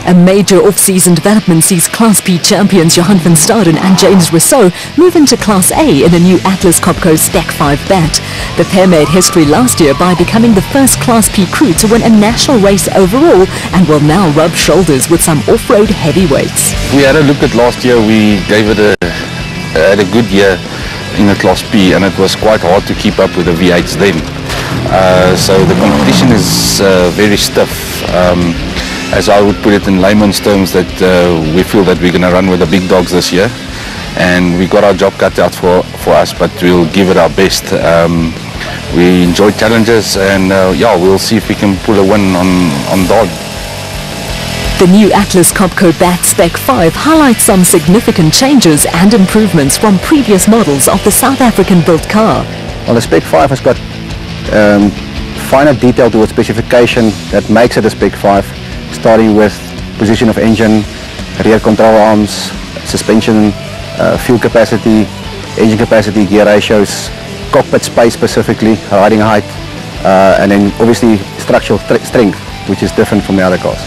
A major off-season development sees Class P champions Johan van Staden and James Rousseau move into Class A in a new Atlas Copco Spec 5 bat. The pair made history last year by becoming the first Class P crew to win a national race overall and will now rub shoulders with some off-road heavyweights. We had a look at last year. We gave it had a good year in the Class P, and it was quite hard to keep up with the V8s then. So the competition is very stiff. As I would put it in layman's terms, that we feel that we're going to run with the big dogs this year, and we got our job cut out for us, but we'll give it our best. We enjoy challenges, and yeah, we'll see if we can pull a win on Dog. The new Atlas Copco Bat Spec 5 highlights some significant changes and improvements from previous models of the South African-built car. Well, the Spec 5 has got finer detail to its specification that makes it a Spec 5. Starting with position of engine, rear control arms, suspension, fuel capacity, engine capacity, gear ratios, cockpit space specifically, riding height, and then obviously structural strength, which is different from the other cars.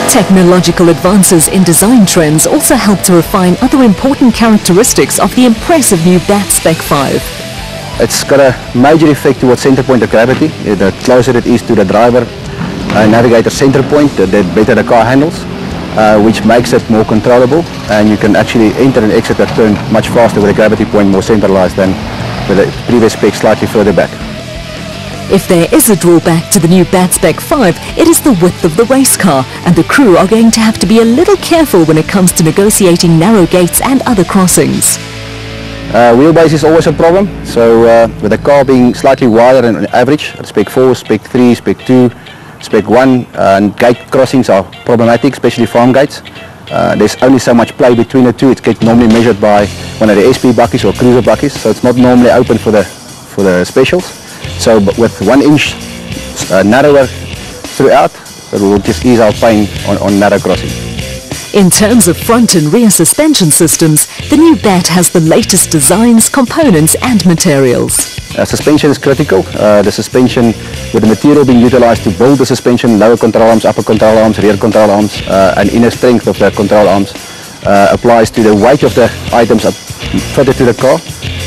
Technological advances in design trends also help to refine other important characteristics of the impressive new Bat Spec 5. It's got a major effect towards center point of gravity. The closer it is to the driver, navigator center point, the better the car handles, which makes it more controllable, and you can actually enter and exit that turn much faster with a gravity point more centralized than with the previous spec slightly further back. If there is a drawback to the new Bat Spec 5, it is the width of the race car, and the crew are going to have to be a little careful when it comes to negotiating narrow gates and other crossings. Wheelbase is always a problem, so with the car being slightly wider than average, Spec 4, Spec 3, Spec 2, Spec 1, and gate crossings are problematic, especially farm gates. There's only so much play between the two. It gets normally measured by one of the SP buckies or cruiser buckies, so it's not normally open for the specials. So with 1 inch narrower throughout, it will just ease our pain on narrow crossing. In terms of front and rear suspension systems, the new Bat has the latest designs, components and materials. Suspension is critical. The suspension, with the material being utilized to build the suspension, lower control arms, upper control arms, rear control arms, and inner strength of the control arms applies to the weight of the items fitted to the car,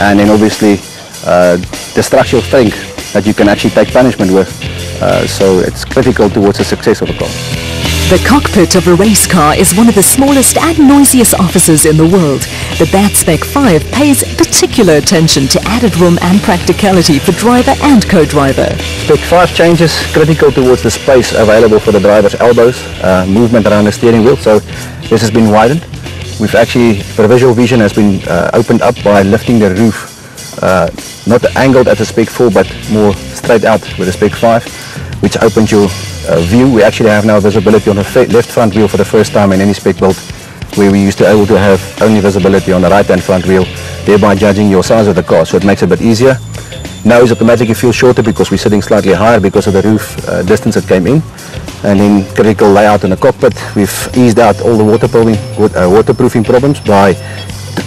and then obviously the structural strength that you can actually take punishment with. So it's critical towards the success of a car. The cockpit of a race car is one of the smallest and noisiest offices in the world. The Bat Spec 5 pays particular attention to added room and practicality for driver and co-driver. Spec 5 changes critical towards the space available for the driver's elbows, movement around the steering wheel, so this has been widened. We've actually, for visual vision, has been opened up by lifting the roof, not angled at the Spec 4 but more straight out with the Spec 5, which opens your view. We actually have now visibility on the left front wheel for the first time in any spec build, where we used to be able to have only visibility on the right hand front wheel, thereby judging your size of the car, so it makes it a bit easier. Nose automatically feels shorter because we're sitting slightly higher because of the roof distance that came in. And then critical layout in the cockpit, we've eased out all the waterproofing problems by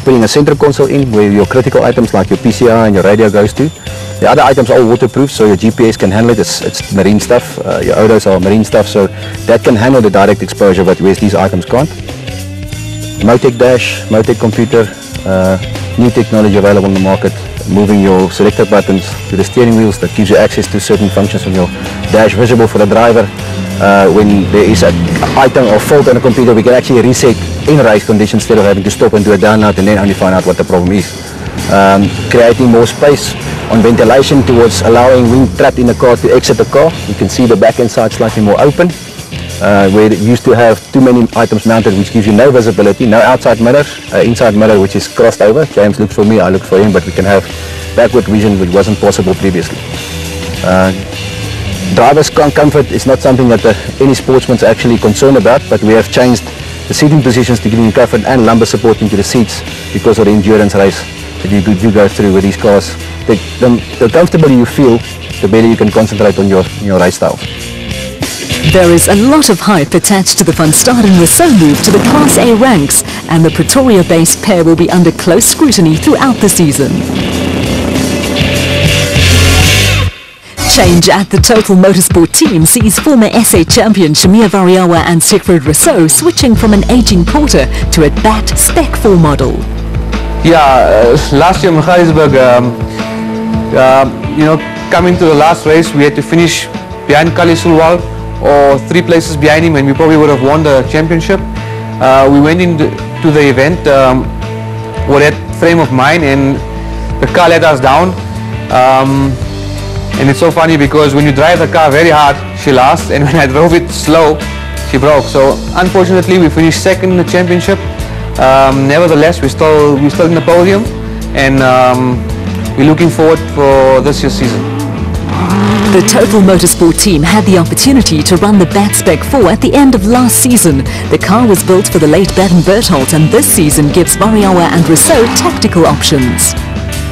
putting a center console in where your critical items like your PCI and your radio goes to. The other items are all waterproof, so your GPS can handle it. It's marine stuff. Your odos are marine stuff, so that can handle the direct exposure, but whereas these items can't. Motec dash, Motec computer, new technology available in the market. Moving your selector buttons to the steering wheels, that gives you access to certain functions on your dash, visible for the driver. When there is an item or fault on the computer, we can actually reset in race conditions instead of having to stop and do a download and then only find out what the problem is. Creating more space on ventilation towards allowing wind trapped in the car to exit the car. You can see the back end side slightly more open, where it used to have too many items mounted, which gives you no visibility, no outside mirror, inside mirror which is crossed over. James looks for me, I look for him, but we can have backward vision which wasn't possible previously. Driver's comfort is not something that any sportsman's actually concerned about, but we have changed the seating positions to give you comfort and lumbar support into the seats because of the endurance race that you do go through with these cars. The comfortable you feel, the better you can concentrate on your race styles. There is a lot of hype attached to the Van Staden Rousseau move to the Class A ranks, and the Pretoria-based pair will be under close scrutiny throughout the season. Change at the Total Motorsport team sees former SA champion Shamir Variawa and Siegfried Rousseau switching from an aging Porter to a BAT Spec 4 model. Yeah, last year in Johannesburg, coming to the last race, we had to finish behind Kali Sulwal or 3 places behind him, and we probably would have won the championship. We went into the event with that frame of mind, and the car let us down. And it's so funny because when you drive the car very hard, she lasts, and when I drove it slow, she broke. So unfortunately, we finished second in the championship. Nevertheless, we're still in the podium, and we're looking forward for this year's season. The Total Motorsport team had the opportunity to run the BAT Spec 4 at the end of last season. The car was built for the late Bevan Bertholdt, and this season gives Variawa and Rousseau tactical options.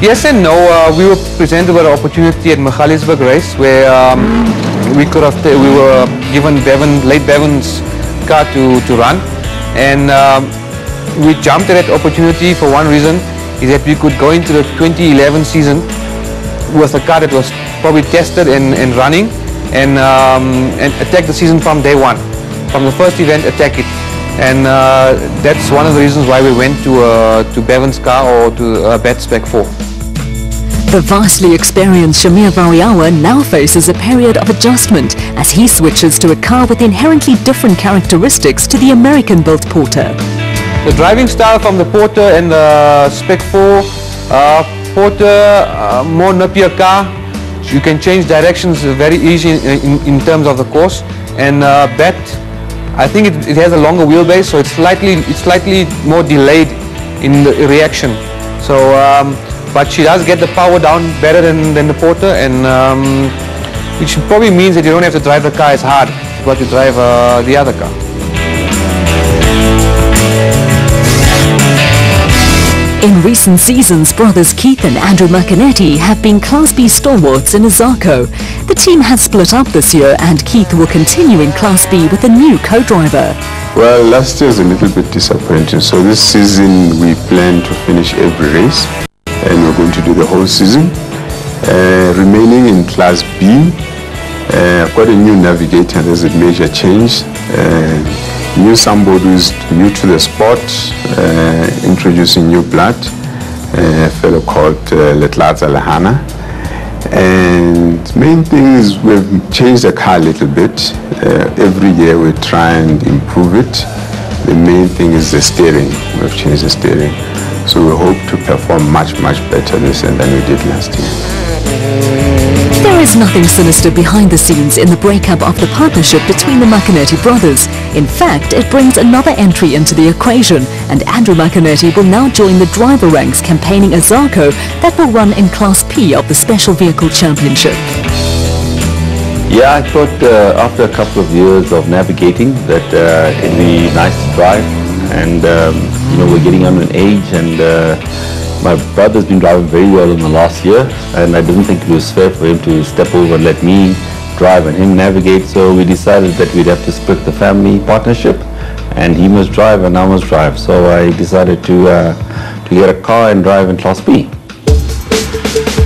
Yes and no. We were presented with an opportunity at Johannesburg race where we were given late Bevan's car to run, and we jumped at that opportunity for one reason, is that we could go into the 2011 season with a car that was probably tested and running, and attack the season from day one. From the first event, attack it. And that's one of the reasons why we went to Bevan's car or to BAT Spec 4. The vastly experienced Shamir Variawa now faces a period of adjustment as he switches to a car with inherently different characteristics to the American-built Porter. The driving style from the Porter and the Spec 4, Porter, more nippier car. You can change directions very easy in terms of the course, and BAT, I think it has a longer wheelbase, so it's slightly more delayed in the reaction. So, but she does get the power down better than the Porter, and which probably means that you don't have to drive the car as hard but you drive the other car. In recent seasons, brothers Keith and Andrew Mcnerty have been Class B stalwarts in Azarko. The team has split up this year, and Keith will continue in Class B with a new co-driver. Well, last year was a little bit disappointing, so this season we plan to finish every race, and we're going to do the whole season. Remaining in Class B, I've got a new navigator. There's a major change. Somebody who's new to the sport, introducing new blood, a fellow called Letlatsa Lahana. And main thing is we've changed the car a little bit. Every year we try and improve it. The main thing is the steering. We've changed the steering. So we hope to perform much better this year than we did last year. There is nothing sinister behind the scenes in the breakup of the partnership between the Mcnerty brothers. In fact, it brings another entry into the equation, and Andrew Mcnerty will now join the driver ranks campaigning a Zarko that will run in Class P of the Special Vehicle Championship. Yeah, I thought after a couple of years of navigating that it'd be nice to drive, and we're getting on in age, and my brother's been driving very well in the last year, and I didn't think it was fair for him to step over and let me drive and him navigate, so we decided that we'd have to split the family partnership, and he must drive and I must drive. So I decided to get a car and drive in Class B.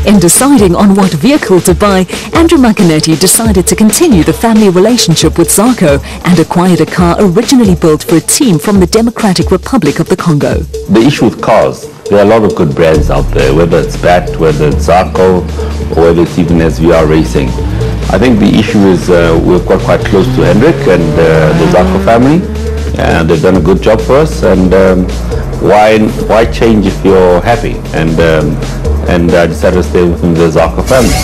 In deciding on what vehicle to buy, Andrew Mcnerty decided to continue the family relationship with Zarko and acquired a car originally built for a team from the Democratic Republic of the Congo. The issue with cars, there are a lot of good brands out there, whether it's BAT, whether it's Zarko, or whether it's even SVR Racing. I think the issue is we've got quite close to Hendrik and the Zarko family, and they've done a good job for us, and why change if you're happy? And I decided to stay within the Zarko family.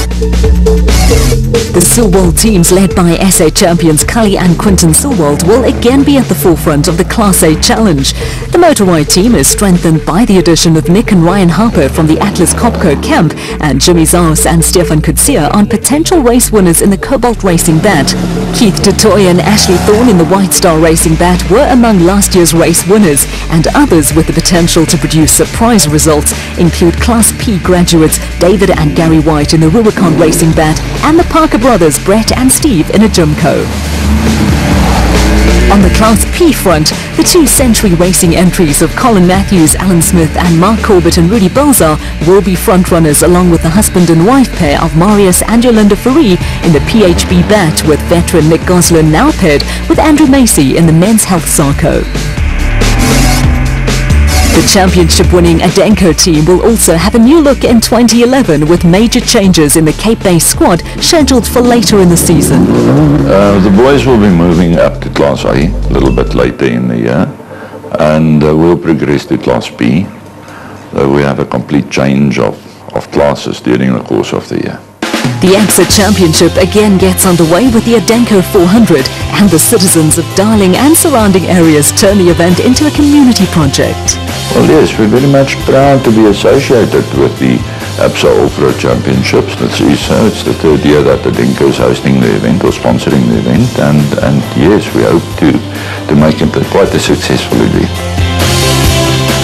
The Silwald teams led by SA champions Kali and Quinton Silwald will again be at the forefront of the Class A challenge. The Motorway team is strengthened by the addition of Nick and Ryan Harper from the Atlas Copco camp, and Jimmy Zaus and Stefan Kutsia on potential race winners in the Cobalt Racing BAT. Keith DeToy and Ashley Thorne in the White Star Racing BAT were among last year's race winners, and others with the potential to produce surprise results include Class P graduates David and Gary White in the Rubicon Racing BAT and the Parker brothers Brett and Steve in a Jimco. On the Class P front, The two Century Racing entries of Colin Matthews, Alan Smith and Mark Corbett and Rudy Balzar will be frontrunners along with the husband and wife pair of Marius and Yolinda Fourie in the PHB bat, with veteran Nick Gosselin now paired with Andrew Macy in the men's health Sarco. The championship-winning Adenko team will also have a new look in 2011 with major changes in the Cape-based squad scheduled for later in the season. The boys will be moving up to Class A a little bit later in the year, and we'll progress to Class B. We have a complete change of classes during the course of the year. The AXA Championship again gets underway with the Adenko 400, and the citizens of Darling and surrounding areas turn the event into a community project. Well, yes, we're very much proud to be associated with the ABSA Off-Road Championships. It's the third year that Adenko is hosting the event or sponsoring the event, and yes, we hope to make it quite a successful event.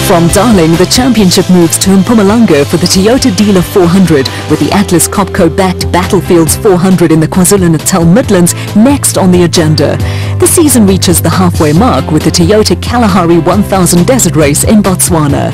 From Darling, the championship moves to Mpumalanga for the Toyota Dealer 400, with the Atlas Copco-backed Battlefields 400 in the KwaZulu-Natal Midlands next on the agenda. The season reaches the halfway mark with the Toyota Kalahari 1000 Desert Race in Botswana.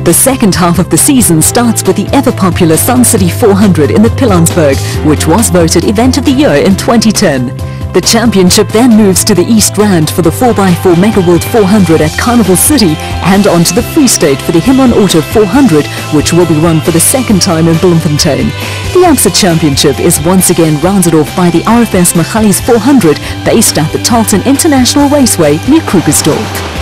The second half of the season starts with the ever-popular Sun City 400 in the Pilanesberg, which was voted Event of the Year in 2010. The championship then moves to the East Rand for the 4x4 Megaworld 400 at Carnival City and on to the Free State for the Himon Auto 400, which will be run for the second time in Bloemfontein. The ABSA Championship is once again rounded off by the RFS Magalies 400 based at the Tarleton International Raceway near Krugersdorp.